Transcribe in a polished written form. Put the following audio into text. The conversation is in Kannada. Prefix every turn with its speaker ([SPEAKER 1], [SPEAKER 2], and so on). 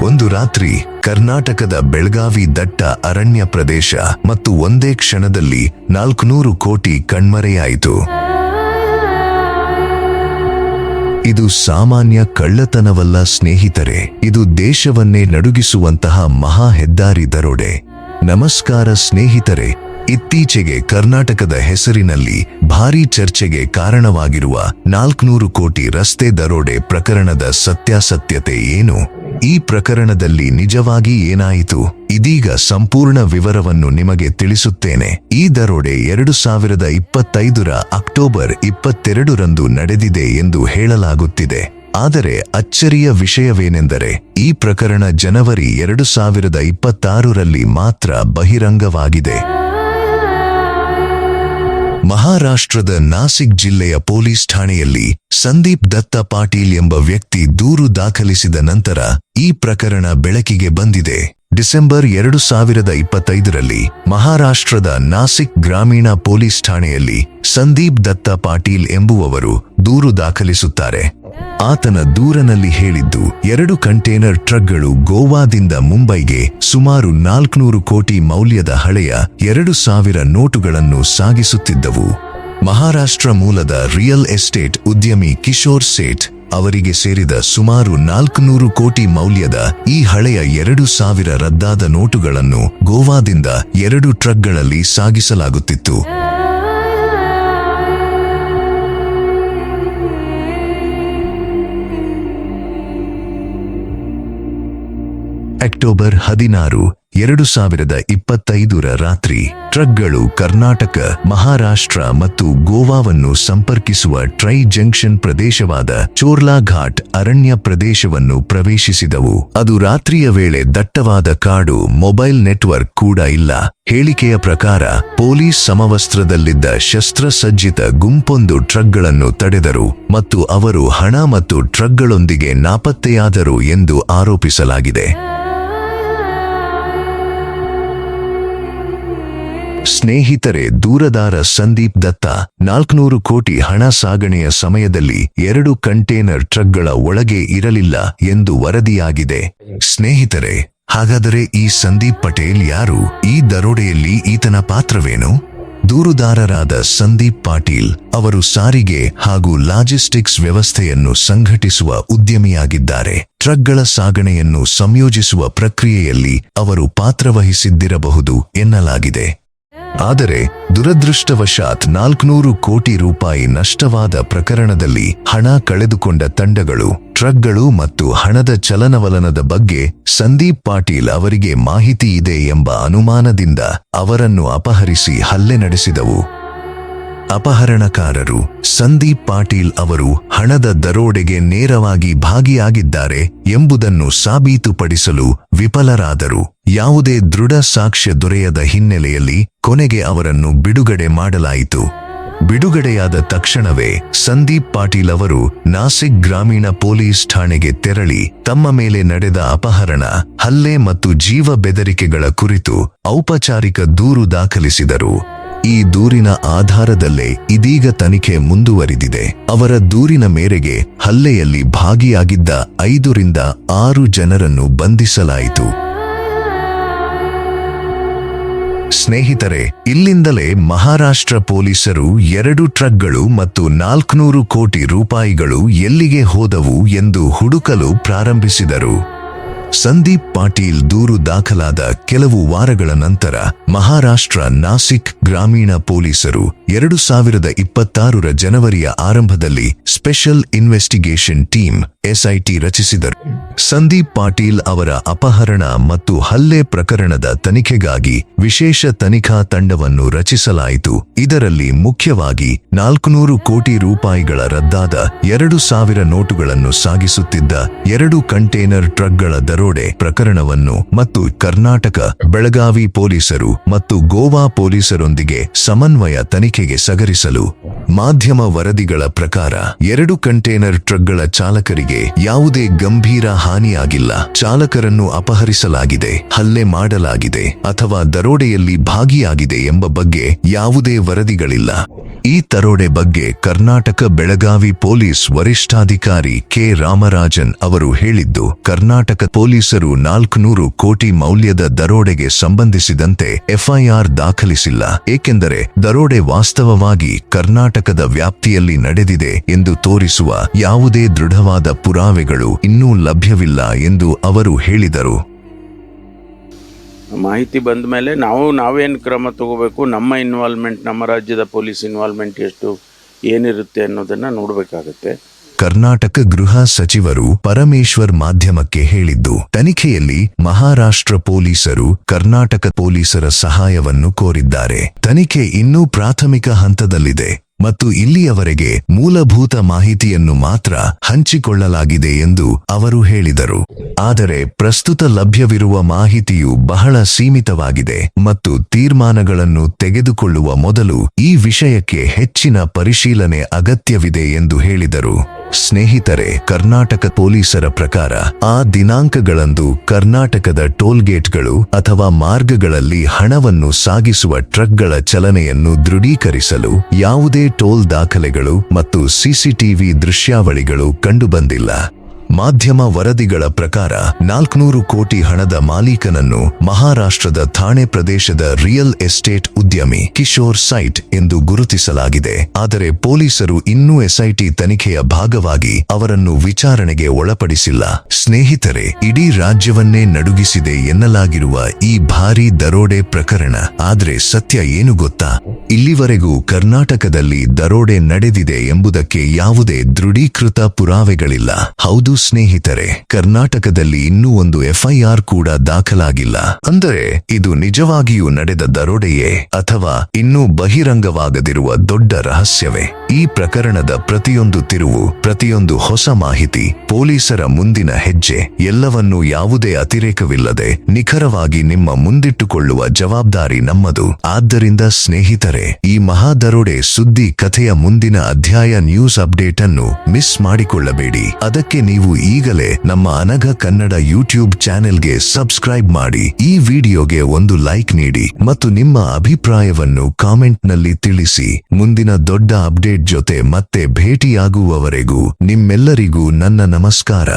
[SPEAKER 1] ಒಂದು ರಾತ್ರಿ ಕರ್ನಾಟಕದ ಬೆಳಗಾವಿ ದಟ್ಟ ಅರಣ್ಯ ಪ್ರದೇಶ ಮತ್ತು ಒಂದೇ ಕ್ಷಣದಲ್ಲಿ 400 ಕೋಟಿ ಕಣ್ಮರೆಯಾಯಿತು. ಇದು ಸಾಮಾನ್ಯ ಕಳ್ಳತನವಲ್ಲ ಸ್ನೇಹಿತರೆ, ಇದು ದೇಶವನ್ನೇ ನಡುಗಿಸುವಂತಹ ಮಹಾ ಹೆದ್ದಾರಿ ದರೋಡೆ. ನಮಸ್ಕಾರ ಸ್ನೇಹಿತರೆ, ಇತ್ತೀಚೆಗೆ ಕರ್ನಾಟಕದ ಹೆಸರಿನಲ್ಲಿ ಭಾರೀ ಚರ್ಚೆಗೆ ಕಾರಣವಾಗಿರುವ 400 ಕೋಟಿ ರಸ್ತೆ ದರೋಡೆ ಪ್ರಕರಣದ ಸತ್ಯಾಸತ್ಯತೆ ಏನು? ಈ ಪ್ರಕರಣದಲ್ಲಿ ನಿಜವಾಗಿ ಏನಾಯಿತು? ಇದೀಗ ಸಂಪೂರ್ಣ ವಿವರವನ್ನು ನಿಮಗೆ ತಿಳಿಸುತ್ತೇನೆ. ಈ ದರೋಡೆ 2025ರ ಅಕ್ಟೋಬರ್ 22ರಂದು ನಡೆದಿದೆ ಎಂದು ಹೇಳಲಾಗುತ್ತಿದೆ. ಆದರೆ ಅಚ್ಚರಿಯ ವಿಷಯವೇನೆಂದರೆ ಈ ಪ್ರಕರಣ ಜನವರಿ 2026ರಲ್ಲಿ ಮಾತ್ರ ಬಹಿರಂಗವಾಗಿದೆ. ಮಹಾರಾಷ್ಟ್ರದ ನಾಸಿಕ್ ಜಿಲ್ಲೆಯ ಪೊಲೀಸ್ ಠಾಣೆಯಲ್ಲಿ ಸಂದೀಪ್ ದತ್ತ ಪಾಟೀಲ್ ಎಂಬ ವ್ಯಕ್ತಿ ದೂರು ದಾಖಲಿಸಿದ ನಂತರ ಈ ಪ್ರಕರಣ ಬೆಳಕಿಗೆ ಬಂದಿದೆ. ಡಿಸೆಂಬರ್ 2025ರಲ್ಲಿ ಮಹಾರಾಷ್ಟ್ರದ ನಾಸಿಕ್ ಗ್ರಾಮೀಣ ಪೊಲೀಸ್ ಠಾಣೆಯಲ್ಲಿ ಸಂದೀಪ್ ದತ್ತ ಪಾಟೀಲ್ ಎಂಬುವವರು ದೂರು ದಾಖಲಿಸುತ್ತಾರೆ. ಆತನ ದೂರಿನಲ್ಲಿ ಹೇಳಿದ್ದು 2 ಕಂಟೇನರ್ ಟ್ರಕ್ಗಳು ಗೋವಾದಿಂದ ಮುಂಬೈಗೆ ಸುಮಾರು 400 ಕೋಟಿ ಮೌಲ್ಯದ ಹಳೆಯ 2000 ನೋಟುಗಳನ್ನು ಸಾಗಿಸುತ್ತಿದ್ದವು. ಮಹಾರಾಷ್ಟ್ರ ಮೂಲದ ರಿಯಲ್ ಎಸ್ಟೇಟ್ ಉದ್ಯಮಿ ಕಿಶೋರ್ ಸೇಠ್ ಅವರಿಗೆ ಸೇರಿದ ಸುಮಾರು 400 ಕೋಟಿ ಮೌಲ್ಯದ ಈ ಹಳೆಯ 2000 ರದ್ದಾದ ನೋಟುಗಳನ್ನು ಗೋವಾದಿಂದ 2 ಟ್ರಕ್ಗಳಲ್ಲಿ ಸಾಗಿಸಲಾಗುತ್ತಿತ್ತು. ಅಕ್ಟೋಬರ್ 16, 2025ರ ರಾತ್ರಿ ಟ್ರಕ್ಗಳು ಕರ್ನಾಟಕ, ಮಹಾರಾಷ್ಟ್ರ ಮತ್ತು ಗೋವಾವನ್ನು ಸಂಪರ್ಕಿಸುವ ಟ್ರೈ ಜಂಕ್ಷನ್ ಪ್ರದೇಶವಾದ ಚೋರ್ಲಾ ಘಾಟ್ ಅರಣ್ಯ ಪ್ರದೇಶವನ್ನು ಪ್ರವೇಶಿಸಿದವು. ಅದು ರಾತ್ರಿಯ ವೇಳೆ ದಟ್ಟವಾದ ಕಾಡು, ಮೊಬೈಲ್ ನೆಟ್ವರ್ಕ್ ಕೂಡ ಇಲ್ಲ. ಹೇಳಿಕೆಯ ಪ್ರಕಾರ ಪೊಲೀಸ್ ಸಮವಸ್ತ್ರದಲ್ಲಿದ್ದ ಶಸ್ತ್ರಸಜ್ಜಿತ ಗುಂಪೊಂದು ಟ್ರಕ್ಗಳನ್ನು ತಡೆದರು ಮತ್ತು ಅವರು ಹಣ ಮತ್ತು ಟ್ರಕ್ಗಳೊಂದಿಗೆ ನಾಪತ್ತೆಯಾದರು ಎಂದು ಆರೋಪಿಸಲಾಗಿದೆ. ಸ್ನೇಹಿತರೆ, ದೂರದಾರ ಸಂದೀಪ್ ದತ್ತ 400 ಕೋಟಿ ಹಣ ಸಾಗಣೆಯ ಸಮಯದಲ್ಲಿ 2 ಕಂಟೇನರ್ ಟ್ರಕ್ಗಳ ಒಳಗೆ ಇರಲಿಲ್ಲ ಎಂದು ವರದಿಯಾಗಿದೆ. ಸ್ನೇಹಿತರೆ, ಹಾಗಾದರೆ ಈ ಸಂದೀಪ್ ಪಟೇಲ್ ಯಾರು? ಈ ದರೋಡೆಯಲ್ಲಿ ಈತನ ಪಾತ್ರವೇನು? ದೂರುದಾರರಾದ ಸಂದೀಪ್ ಪಾಟೀಲ್ ಅವರು ಸಾರಿಗೆ ಹಾಗೂ ಲಾಜಿಸ್ಟಿಕ್ಸ್ ವ್ಯವಸ್ಥೆಯನ್ನು ಸಂಘಟಿಸುವ ಉದ್ಯಮಿಯಾಗಿದ್ದಾರೆ. ಟ್ರಕ್ಗಳ ಸಾಗಣೆಯನ್ನು ಸಂಯೋಜಿಸುವ ಪ್ರಕ್ರಿಯೆಯಲ್ಲಿ ಅವರು ಪಾತ್ರವಹಿಸಿದ್ದಿರಬಹುದು ಎನ್ನಲಾಗಿದೆ. ಆದರೆ ದುರದೃಷ್ಟವಶಾತ್ 400 ಕೋಟಿ ರೂಪಾಯಿ ನಷ್ಟವಾದ ಪ್ರಕರಣದಲ್ಲಿ ಹಣ ಕಳೆದುಕೊಂಡ ತಂಡಗಳು ಟ್ರಕ್ಗಳು ಮತ್ತು ಹಣದ ಚಲನವಲನದ ಬಗ್ಗೆ ಸಂದೀಪ್ ಪಾಟೀಲ್ ಅವರಿಗೆ ಮಾಹಿತಿ ಇದೆ ಎಂಬ ಅನುಮಾನದಿಂದ ಅವರನ್ನು ಅಪಹರಿಸಿ ಹಲ್ಲೆ ನಡೆಸಿದವು. ಅಪಹರಣಕಾರರು ಸಂದೀಪ್ ಪಾಟೀಲ್ ಅವರು ಹಣದ ದರೋಡೆಗೆ ನೇರವಾಗಿ ಭಾಗಿಯಾಗಿದ್ದಾರೆ ಎಂಬುದನ್ನು ಸಾಬೀತುಪಡಿಸಲು ವಿಫಲರಾದರು. ಯಾವುದೇ ದೃಢ ಸಾಕ್ಷ್ಯ ದೊರೆಯದ ಹಿನ್ನೆಲೆಯಲ್ಲಿ ಕೊನೆಗೆ ಅವರನ್ನು ಬಿಡುಗಡೆ ಮಾಡಲಾಯಿತು. ಬಿಡುಗಡೆಯಾದ ತಕ್ಷಣವೇ ಸಂದೀಪ್ ಪಾಟೀಲ್ ಅವರು ನಾಸಿಕ್ ಗ್ರಾಮೀಣ ಪೊಲೀಸ್ ಠಾಣೆಗೆ ತೆರಳಿ ತಮ್ಮ ಮೇಲೆ ನಡೆದ ಅಪಹರಣ, ಹಲ್ಲೆ ಮತ್ತು ಜೀವ ಬೆದರಿಕೆಗಳ ಕುರಿತು ಔಪಚಾರಿಕ ದೂರು ದಾಖಲಿಸಿದರು. ಈ ದೂರಿನ ಆಧಾರದಲ್ಲೇ ಇದೀಗ ತನಿಖೆ ಮುಂದುವರಿದಿದೆ. ಅವರ ದೂರಿನ ಮೇರೆಗೆ ಹಲ್ಲೆಯಲ್ಲಿ ಭಾಗಿಯಾಗಿದ್ದ 5 ರಿಂದ 6 ಜನರನ್ನು ಬಂಧಿಸಲಾಯಿತು. ಸ್ನೇಹಿತರೆ, ಇಲ್ಲಿಂದಲೇ ಮಹಾರಾಷ್ಟ್ರ ಪೊಲೀಸರು 2 ಟ್ರಕ್ಗಳು ಮತ್ತು 400 ಕೋಟಿ ರೂಪಾಯಿಗಳು ಎಲ್ಲಿಗೆ ಹೋದವು ಎಂದು ಹುಡುಕಲು ಪ್ರಾರಂಭಿಸಿದರು. ಸಂದೀಪ್ ಪಾಟೀಲ್ ದೂರು ದಾಖಲಾದ ಕೆಲವು ವಾರಗಳ ನಂತರ ಮಹಾರಾಷ್ಟ್ರ ನಾಸಿಕ್ ಗ್ರಾಮೀಣ ಪೊಲೀಸರು 2026ರ ಜನವರಿಯ ಆರಂಭದಲ್ಲಿ ಸ್ಪೆಷಲ್ ಇನ್ವೆಸ್ಟಿಗೇಷನ್ ಟೀಮ್ SIT ರಚಿಸಿದರು. ಸಂದೀಪ್ ಪಾಟೀಲ್ ಅವರ ಅಪಹರಣ ಮತ್ತು ಹಲ್ಲೆ ಪ್ರಕರಣದ ತನಿಖೆಗಾಗಿ ವಿಶೇಷ ತನಿಖಾ ತಂಡವನ್ನು ರಚಿಸಲಾಯಿತು. ಇದರಲ್ಲಿ ಮುಖ್ಯವಾಗಿ 400 ಕೋಟಿ ರೂಪಾಯಿಗಳ ರದ್ದಾದ 2000 ನೋಟುಗಳನ್ನು ಸಾಗಿಸುತ್ತಿದ್ದ 2 ಕಂಟೇನರ್ ಟ್ರಕ್ಗಳ ದರೋಡೆ ಪ್ರಕರಣವನ್ನು ಮತ್ತು ಕರ್ನಾಟಕ, ಬೆಳಗಾವಿ ಪೊಲೀಸರು ಮತ್ತು ಗೋವಾ ಪೊಲೀಸರೊಂದಿಗೆ ಸಮನ್ವಯ ತನಿಖೆ ತನಿಖೆಗೆ ಸಗರಿಸಲು. ಮಾಧ್ಯಮ ವರದಿಗಳ ಪ್ರಕಾರ 2 ಕಂಟೇನರ್ ಟ್ರಕ್ಗಳ ಚಾಲಕರಿಗೆ ಯಾವುದೇ ಗಂಭೀರ ಹಾನಿಯಾಗಿಲ್ಲ. ಚಾಲಕರನ್ನು ಅಪಹರಿಸಲಾಗಿದೆ, ಹಲ್ಲೆ ಮಾಡಲಾಗಿದೆ ಅಥವಾ ದರೋಡೆಯಲ್ಲಿ ಭಾಗಿಯಾಗಿದೆ ಎಂಬ ಬಗ್ಗೆ ಯಾವುದೇ ವರದಿಗಳಿಲ್ಲ. ಈ ದರೋಡೆ ಬಗ್ಗೆ ಕರ್ನಾಟಕ ಬೆಳಗಾವಿ ಪೊಲೀಸ್ ವರಿಷ್ಠಾಧಿಕಾರಿ ಕೆ ರಾಮರಾಜನ್ ಅವರು ಹೇಳಿದ್ದು, ಕರ್ನಾಟಕ ಪೊಲೀಸರು 400 ಕೋಟಿ ಮೌಲ್ಯದ ದರೋಡೆಗೆ ಸಂಬಂಧಿಸಿದಂತೆ ಎಫ್ಐಆರ್ ದಾಖಲಿಸಿಲ್ಲ, ಏಕೆಂದರೆ ದರೋಡೆ ವಾಸ್ತವವಾಗಿ ಕರ್ನಾಟಕದ ವ್ಯಾಪ್ತಿಯಲ್ಲಿ ನಡೆದಿದೆ ಎಂದು ತೋರಿಸುವ ಯಾವುದೇ ದೃಢವಾದ ಪುರಾವೆಗಳು ಇನ್ನೂ ಲಭ್ಯವಿಲ್ಲ ಎಂದು ಅವರು ಹೇಳಿದರು.
[SPEAKER 2] ಮಾಹಿತಿ ಬಂದ ಮೇಲೆ ನಾವೇನು ಕ್ರಮ ತಗೋಬೇಕು, ನಮ್ಮ ಇನ್ವಾಲ್ವ್ಮೆಂಟ್, ನಮ್ಮ ರಾಜ್ಯದ ಪೊಲೀಸ್ ಇನ್ವಾಲ್ವ್ಮೆಂಟ್ ಎಷ್ಟು ಏನಿರುತ್ತೆ ಅನ್ನೋದನ್ನು ನೋಡಬೇಕಾಗತ್ತೆ.
[SPEAKER 1] ಕರ್ನಾಟಕ ಗೃಹ ಸಚಿವರು ಪರಮೇಶ್ವರ್ ಮಾಧ್ಯಮಕ್ಕೆ ಹೇಳಿದ್ದು, ತನಿಖೆಯಲ್ಲಿ ಮಹಾರಾಷ್ಟ್ರ ಪೊಲೀಸರು ಕರ್ನಾಟಕ ಪೊಲೀಸರ ಸಹಾಯವನ್ನು ಕೋರಿದ್ದಾರೆ. ತನಿಖೆ ಇನ್ನೂ ಪ್ರಾಥಮಿಕ ಹಂತದಲ್ಲಿದೆ ಮತ್ತು ಇಲ್ಲಿಯವರೆಗೆ ಮೂಲಭೂತ ಮಾಹಿತಿಯನ್ನು ಮಾತ್ರ ಹಂಚಿಕೊಳ್ಳಲಾಗಿದೆ ಎಂದು ಅವರು ಹೇಳಿದರು. ಆದರೆ ಪ್ರಸ್ತುತ ಲಭ್ಯವಿರುವ ಮಾಹಿತಿಯು ಬಹಳ ಸೀಮಿತವಾಗಿದೆ ಮತ್ತು ತೀರ್ಮಾನಗಳನ್ನು ತೆಗೆದುಕೊಳ್ಳುವ ಮೊದಲು ಈ ವಿಷಯಕ್ಕೆ ಹೆಚ್ಚಿನ ಪರಿಶೀಲನೆ ಅಗತ್ಯವಿದೆ ಎಂದು ಹೇಳಿದರು. ಸ್ನೇಹಿತರೆ, ಕರ್ನಾಟಕ ಪೊಲೀಸರ ಪ್ರಕಾರ ಆ ದಿನಾಂಕಗಳಂದು ಕರ್ನಾಟಕದ ಟೋಲ್ಗೇಟ್ಗಳು ಅಥವಾ ಮಾರ್ಗಗಳಲ್ಲಿ ಹಣವನ್ನು ಸಾಗಿಸುವ ಟ್ರಕ್ಗಳ ಚಲನೆಯನ್ನು ದೃಢೀಕರಿಸಲು ಯಾವುದೇ ಟೋಲ್ ದಾಖಲೆಗಳು ಮತ್ತು ಸಿಸಿಟಿವಿ ದೃಶ್ಯಾವಳಿಗಳು ಕಂಡುಬಂದಿಲ್ಲ. ಮಾಧ್ಯಮ ವರದಿಗಳ ಪ್ರಕಾರ 400 ಕೋಟಿ ಹಣದ ಮಾಲೀಕನನ್ನು ಮಹಾರಾಷ್ಟ್ರದ ಥಾಣೆ ಪ್ರದೇಶದ ರಿಯಲ್ ಎಸ್ಟೇಟ್ ಉದ್ಯಮಿ ಕಿಶೋರ್ ಸೈಟ್ ಎಂದು ಗುರುತಿಸಲಾಗಿದೆ. ಆದರೆ ಪೊಲೀಸರು ಇನ್ನೂ ಎಸ್ಐಟಿ ತನಿಖೆಯ ಭಾಗವಾಗಿ ಅವರನ್ನು ವಿಚಾರಣೆಗೆ ಒಳಪಡಿಸಿಲ್ಲ. ಸ್ನೇಹಿತರೆ, ಇಡೀ ರಾಜ್ಯವನ್ನೇ ನಡುಗಿಸಿದೆ ಎನ್ನಲಾಗಿರುವ ಈ ಭಾರೀ ದರೋಡೆ ಪ್ರಕರಣ. ಆದ್ರೆ ಸತ್ಯ ಏನು ಗೊತ್ತಾ? ಇಲ್ಲಿವರೆಗೂ ಕರ್ನಾಟಕದಲ್ಲಿ ದರೋಡೆ ನಡೆದಿದೆ ಎಂಬುದಕ್ಕೆ ಯಾವುದೇ ದೃಢೀಕೃತ ಪುರಾವೆಗಳಿಲ್ಲ. ಹೌದು ಸ್ನೇಹಿತರೆ, ಕರ್ನಾಟಕದಲ್ಲಿ ಇನ್ನೂ ಒಂದು ಎಫ್ಐಆರ್ ಕೂಡ ದಾಖಲಾಗಿಲ್ಲ. ಅಂದರೆ ಇದು ನಿಜವಾಗಿಯೂ ನಡೆದ ದರೋಡೆಯೇ ಅಥವಾ ಇನ್ನೂ ಬಹಿರಂಗವಾಗದಿರುವ ದೊಡ್ಡ ರಹಸ್ಯವೇ? ಈ ಪ್ರಕರಣದ ಪ್ರತಿಯೊಂದು ತಿರುವು, ಪ್ರತಿಯೊಂದು ಹೊಸ ಮಾಹಿತಿ, ಪೊಲೀಸರ ಮುಂದಿನ ಹೆಜ್ಜೆ ಎಲ್ಲವನ್ನೂ ಯಾವುದೇ ಅತಿರೇಕವಿಲ್ಲದೆ ನಿಖರವಾಗಿ ನಿಮ್ಮ ಮುಂದಿಟ್ಟುಕೊಳ್ಳುವ ಜವಾಬ್ದಾರಿ ನಮ್ಮದು. ಆದ್ದರಿಂದ ಸ್ನೇಹಿತರೆ, ಈ ಮಹಾ ದರೋಡೆ ಸುದ್ದಿ ಕಥೆಯ ಮುಂದಿನ ಅಧ್ಯಾಯ ನ್ಯೂಸ್ ಅಪ್ಡೇಟ್ ಅನ್ನು ಮಿಸ್ ಮಾಡಿಕೊಳ್ಳಬೇಡಿ. ಅದಕ್ಕೆ ನೀವು ಈಗಲೇ ನಮ್ಮ ಅನಘ ಕನ್ನಡ ಯೂಟ್ಯೂಬ್ ಚಾನೆಲ್ಗೆ ಸಬ್ಸ್ಕ್ರೈಬ್ ಮಾಡಿ, ಈ ವಿಡಿಯೋಗೆ ಒಂದು ಲೈಕ್ ನೀಡಿ ಮತ್ತು ನಿಮ್ಮ ಅಭಿಪ್ರಾಯವನ್ನು ಕಾಮೆಂಟ್ನಲ್ಲಿ ತಿಳಿಸಿ. ಮುಂದಿನ ದೊಡ್ಡ ಅಪ್ಡೇಟ್ ಜೊತೆ ಮತ್ತೆ ಭೇಟಿಯಾಗುವವರೆಗೂ ನಿಮ್ಮೆಲ್ಲರಿಗೂ ನನ್ನ ನಮಸ್ಕಾರ.